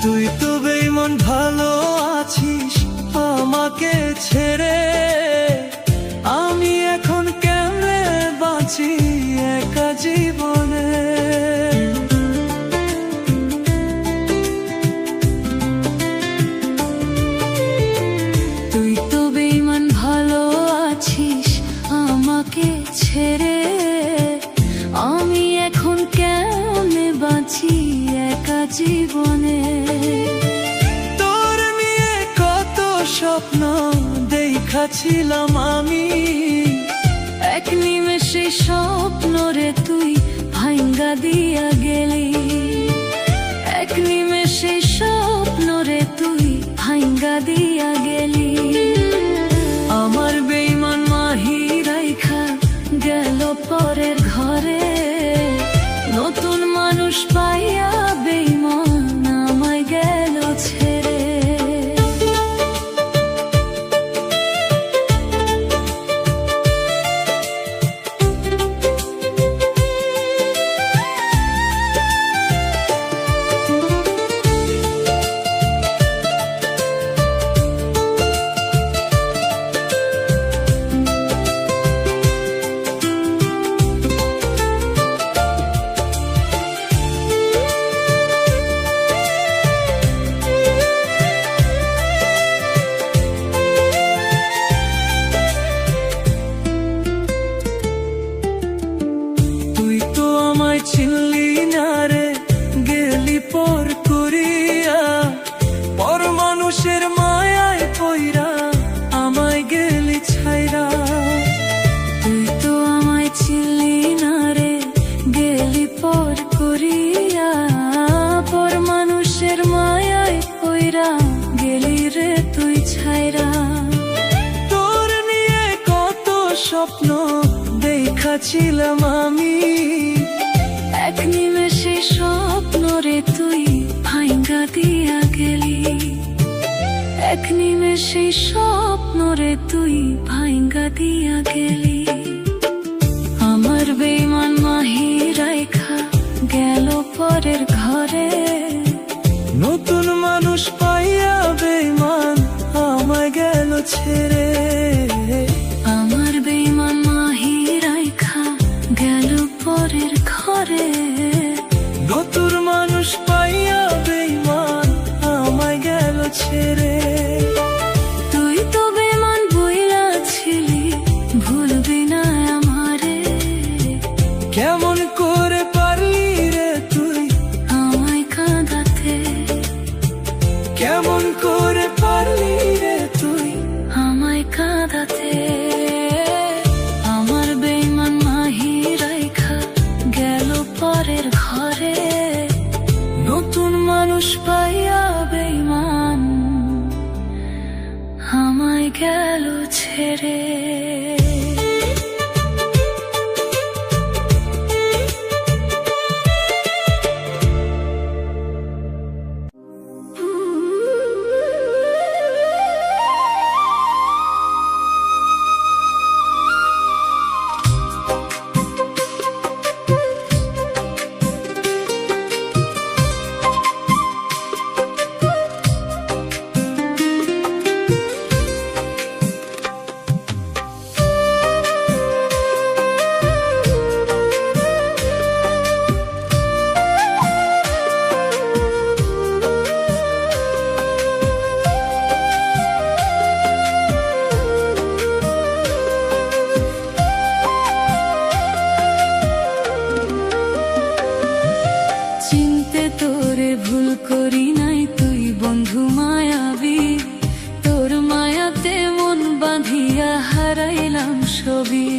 তুই তো বেঈমান ভালো আছিস আমাকে ছেড়ে। আমি এখন কেমনে বাঁচি একা জীবনে। তুই তো বেঈমান ভালো আছিস আমাকে ছেড়ে। আমি এখন কেমনে বাঁচি একা জীবনে। তোর নিয়ে কত স্বপ্ন দেখাছিলাম আমি। এক নিমেষে স্বপ্ন রে তুই ভাঙ্গা দিয়া গেলি। এক নিমেষে স্বপ্ন রে তুই ভাঙ্গা দিয়া গেলি। আমার বেঈমান মাহি রাইখা গেল পরের ঘরে। নতুন মানুষ পাইয়া বেঈমান আমায় গেল ছেড়ে। তুই তো আমায় চিনলি না রে গেলি পর করিয়া। পর মানুষের মায়ায় পইরা আমায় গেলি ছাইরা। তুই তো আমায় চিনলি না রে গেলি পর করিয়া। পর মানুষের মায়ায় পইরা গেলি রে তুই ছাইরা। তোর নিয়ে কত স্বপ্ন দেখাছিলাম আমি। এক নিমেষে স্বপ্ন রে তুই ভাঙ্গা দিয়া গেলি। এক নিমেষে স্বপ্ন রে তুই ভাঙ্গা দিয়া গেলি। আমার বেঈমান মাহি রাইখা গেল পরের ঘরে। নতুন মানুষ পাইয়া বেঈমান আমায় গেল ছেড়ে। আমার বেঈমান মাহি রাইখা গেল পরের ঘরে। নতুন মানুষ পাইয়া বেঈমান আমায় গেল ছেড়ে। তুই তো বেঈমান বইলাছিলি ভুলবি না আমারে। কেমন করে পারলি রে তুই আমায় কাঁদাতে। কেমন করে পারলি রে তুই আমায় কাঁদাতে। আমার বেঈমান মাহি রাইখা গেল পরের ঘরে। নতুন মানুষ পাইয়া বেঈমান আমায় গেল ছেড়ে। চিনতে তোরে ভুল করি নাই তুই বন্ধু মায়াবী, তোর মায়াতে মন বাঁধিয়া হারাইলাম সবই।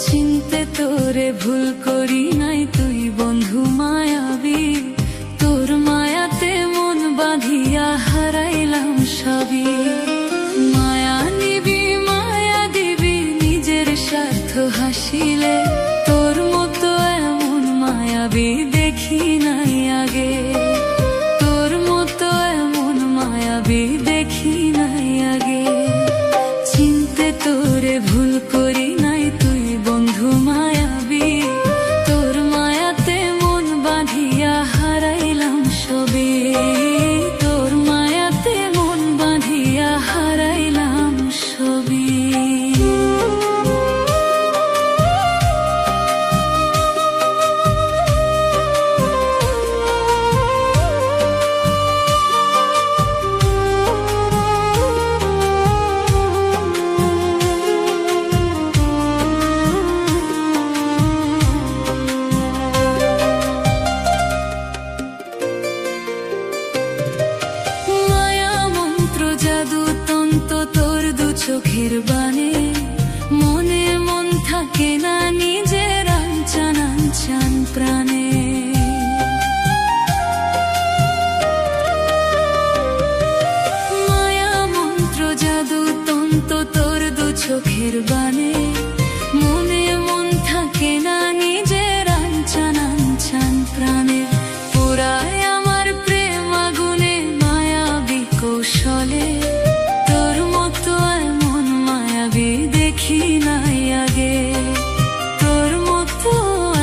চিনতে তোরে ভুল করি নাই তুই বন্ধু মায়াবী, তোর মায়াতে মন বাঁধিয়া হারাইলাম সবই। মায়া নিবি মায়া দিবি নিজের স্বার্থ হাসিলে, তোর মতো এমন মায়াবী দেখি নাই আগে, তোর মতো এমন মায়াবী দেখি নাই আগে। চিনতে তোরে ভুল করি নাই তুই বন্ধু মায়াবী, তোর মায়াতে মন বাঁধিয়া হারাইলাম সবই, তোর মায়াতে মন বাঁধিয়া হারাইলাম সবই। চোখের বানে মনে মন থাকে না নিজের আনচান আনচান প্রাণে। মায়া মন্ত্র জাদু তন্ত তোর দু চোখের বানে মনে মন থাকে না নিজের আনচান আনচান প্রাণে। পুরায় আমার প্রেম আগুনে মায়াবী কৌশলে, দেখি নাই আগে, তোর মতো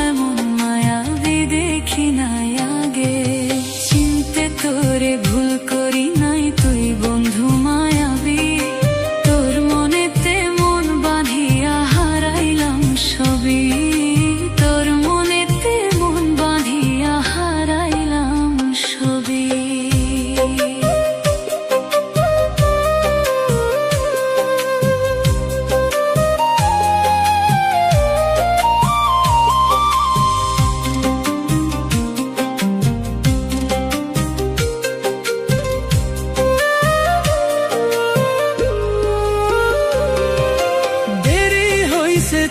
এমন মায়াবী দেখি নাই আগে। চিনতে তোরে ভুল করি নাই তুই বন্ধু মায়াবী, তোর মনেতে মন বাঁধিয়া হারাইলাম সবই, তোর মনেতে মন বাঁধিয়া হারাইলাম সবই।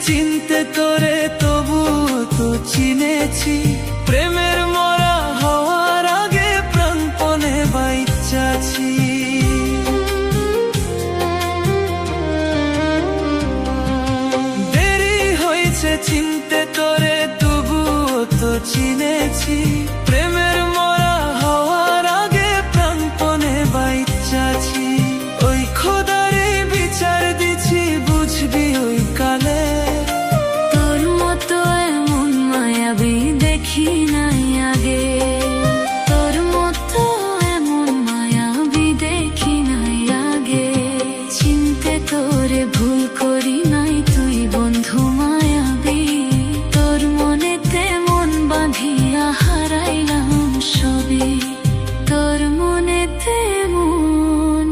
চিনতে তোরে তবু তো চিনেছি, প্রেমের মরা হওয়ার আগে প্রাণপণে বাইচাছি। দেরি হয়েছে চিনতে তোরে তবু তো চিনেছি, প্রেমের মরা হওয়ার আগে প্রাণপণে বাইচাছি। ওই খোদারে বিচার দিছি বুঝবি ওই কালে, দেখি নাই আগে, তোর মতো এমন মায়াবী দেখি নাই আগে। চিনতে তোরে ভুল করি নাই তুই বন্ধু মায়াবী, তোর মনেতে মন বাঁধিয়া হারাইলাম সবই, তোর মনেতে মন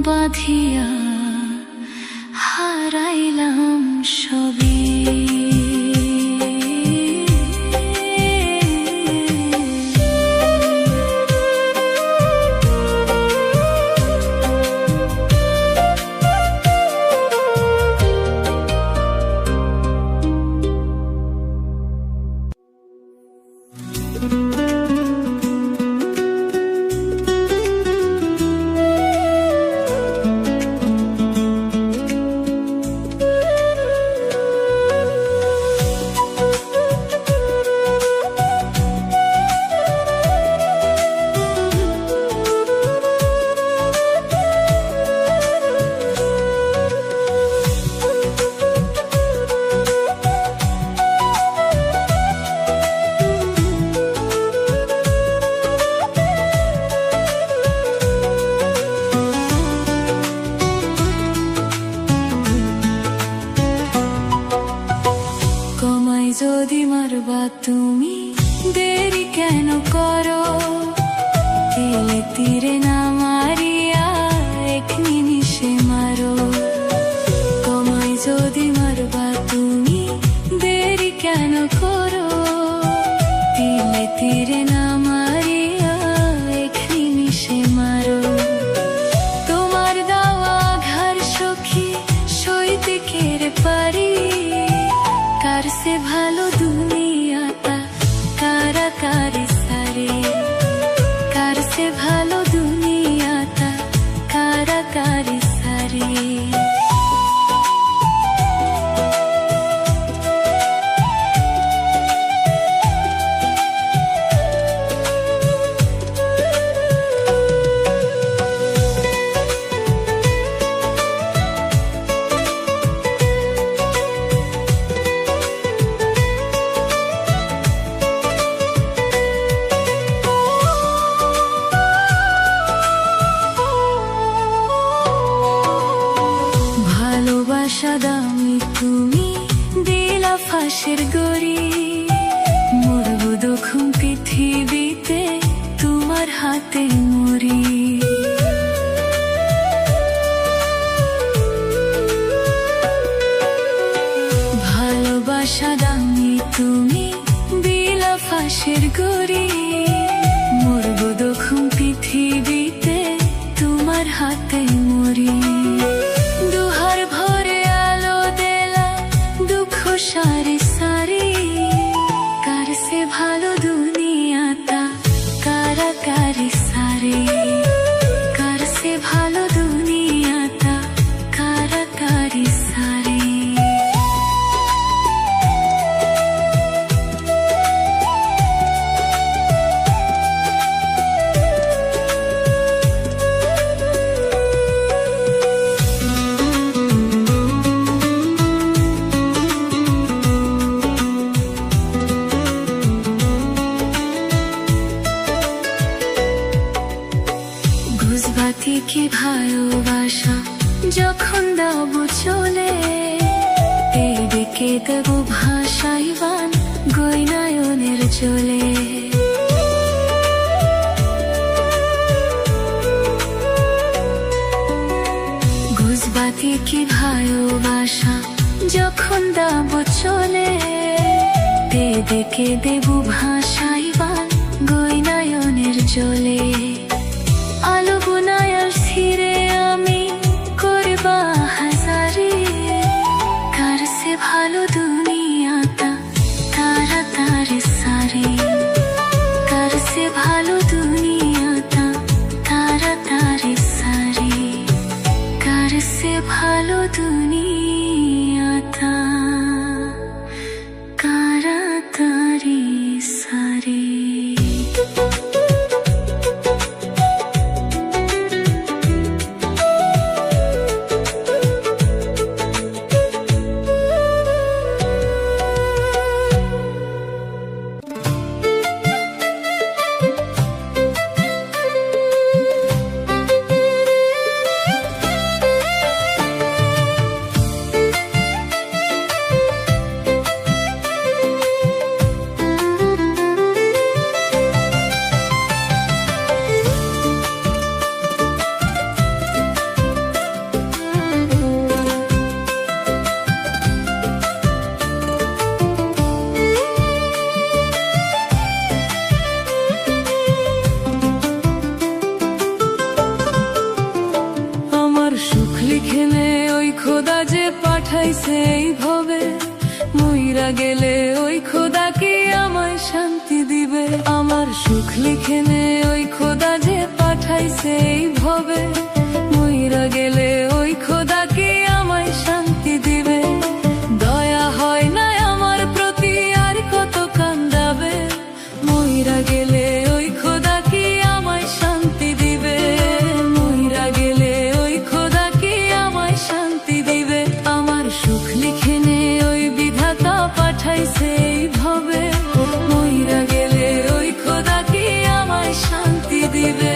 বাঁধিয়া হারাইলাম সবই। যদি মারবা তুমি দেরি কেন করো, তেলে তীরে না মারিয়া এক নিমিষে মারো। তোমায় যদি মারবা তুমি দেরি কেন করো, তেলে তীরে ফিরে না মারিয়া এক নিমিষে মারো। তোমার দেওয়া ঘর সখী সইতে কেড়ে পারি, কার সে ভালো দুনিয়াটা কারাকারি সারে, কার সে ভালো দুনিয়াটা কারাকারি সারে। ভালোবাসা দামি তুমি দিলা ফাঁসের গড়ি, মরবো দক্ষিণ পৃথিবীতে তোমার হাতে মরি। ভালোবাসা দামি তুমি দিলা ফাঁসের গড়ি, মরবো দক্ষিণ পৃথিবীতে তোমার হাতে মরি। দুহার ভরে আলো দেলা দুঃখ সারি সারি, কার সে ভালো দুনিয়াটা কারাকারি সারে, কার সে ভালো দুনিয়াটা কারাকারি সারে। ঘুষবাতি কি ভালোবাসা যখন দাবো চলে, এই দিকে দেব ভাসাইবান গয়নায়নের চলে। ঘুষবাতি কি ভালোবাসা যখন দাবো চলে, এই দিকে দেব ভাসাইবান গয়নায়নের চলে। আলো বুনায়ার ছিঁড়ে আমি করবা হাজারে, কার সে ভালো দুনিয়াটা তাড়াতাড়ি সারে, কার সে ভালো দুনিয়াটা তাড়াতাড়ি সারে, কার সে ভালো দুনিয়াটা তাড়াতাড়ি সারে। লিখেনে ওই খোদা যে পাঠাইছে এইভাবে, মইরা গেলে ওই খোদা কি আমায় শান্তি দিবে। আমার সুখ লিখেনে ওই খোদা যে পাঠাইছে এইভাবে, মইরা গেলে ওই খোদা কি আমায় শান্তি দিবে। দয়া হয় না আমার প্রতি আর কত কান্দাবে, মইরা গেলে ওই খোদা কি আমায় শান্তি দিবে। মইরা গেলে ওই খোদা কি আমায় শান্তি দিবে। আমার সুখ লিখেনে ওই বিধাতা পাঠাইছে এইভাবে, মইরা গেলে ওই খোদা কি আমায় শান্তি দিবে।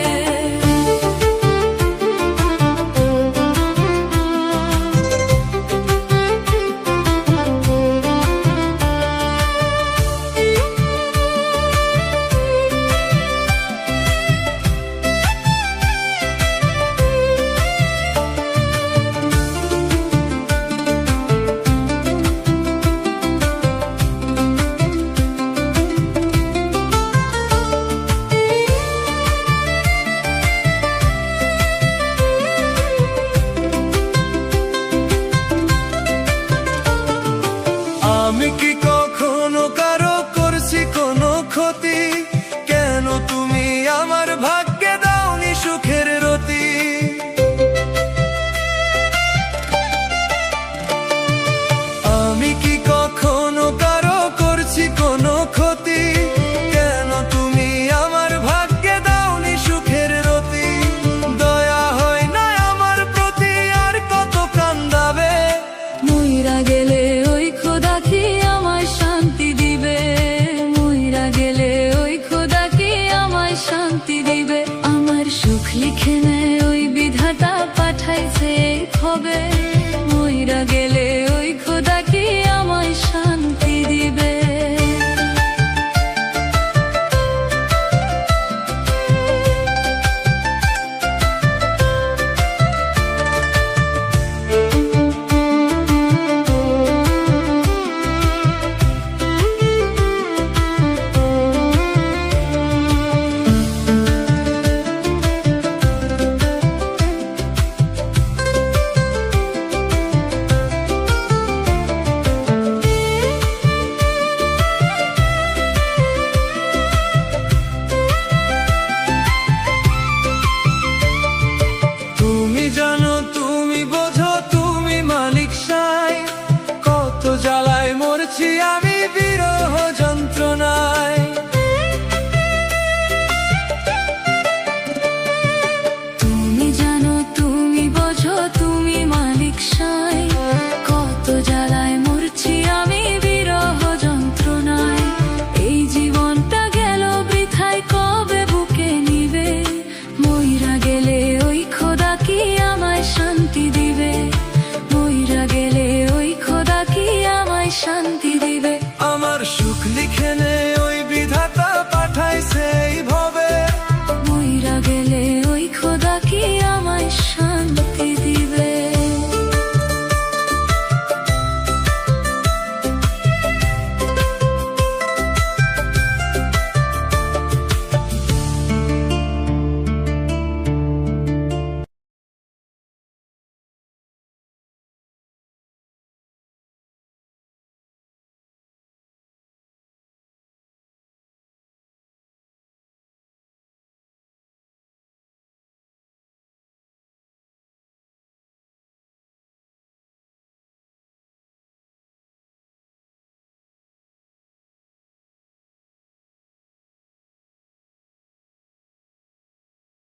লিখে